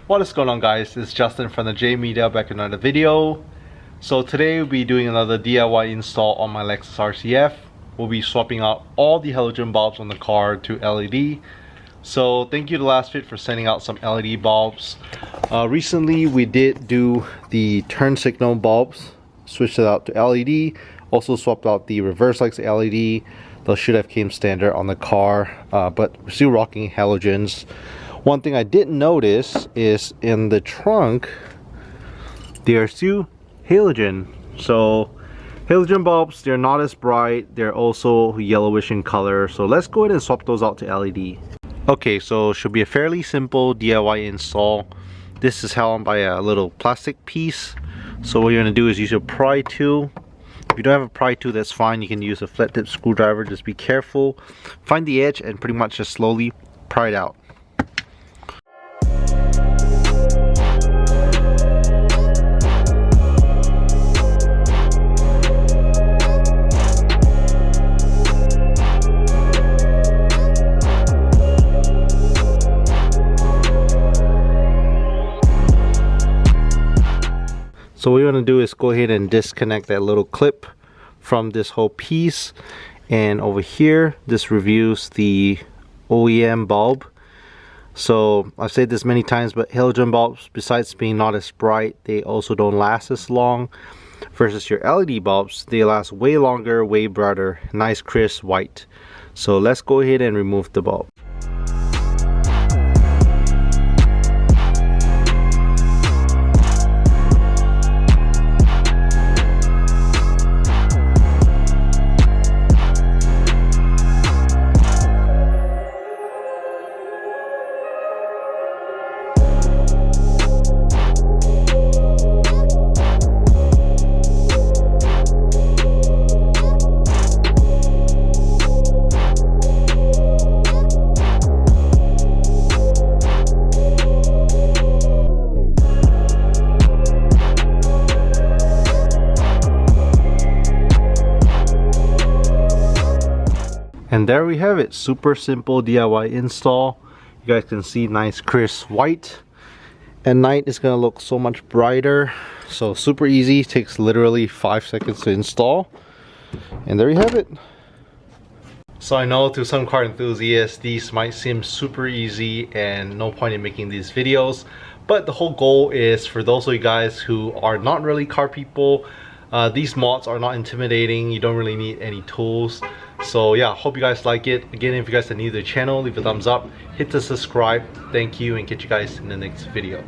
What is going on, guys? It's Justin from the J Media back in another video. So today we'll be doing another DIY install on my Lexus RCF. We'll be swapping out all the halogen bulbs on the car to LED. So thank you to Last Fit for sending out some LED bulbs. Recently we did do the turn signal bulbs, switched it out to LED. Also swapped out the reverse lights to LED. Those should have came standard on the car, but we're still rocking halogens. One thing I didn't notice is in the trunk they are still halogen. So halogen bulbs, they're not as bright, they're also yellowish in color. So let's go ahead and swap those out to LED. Okay, so should be a fairly simple DIY install. This is held on by a little plastic piece. So what you're going to do is use your pry tool. If you don't have a pry tool, that's fine. You can use a flat tip screwdriver. Just be careful. Find the edge and pretty much just slowly pry it out. So what you're going to do is go ahead and disconnect that little clip from this whole piece, and over here this reviews the OEM bulb. So I've said this many times, but halogen bulbs, besides being not as bright, they also don't last as long versus your LED bulbs. They last way longer, way brighter, nice crisp white. So let's go ahead and remove the bulb. And there we have it, super simple DIY install. You guys can see nice crisp white. At night it's gonna look so much brighter. So super easy, takes literally 5 seconds to install. And there you have it. So I know to some car enthusiasts these might seem super easy and no point in making these videos, but the whole goal is for those of you guys who are not really car people. These mods are not intimidating. You don't really need any tools. So yeah, hope you guys like it. Again, if you guys are new to the channel, leave a thumbs up, hit the subscribe. Thank you, and catch you guys in the next video.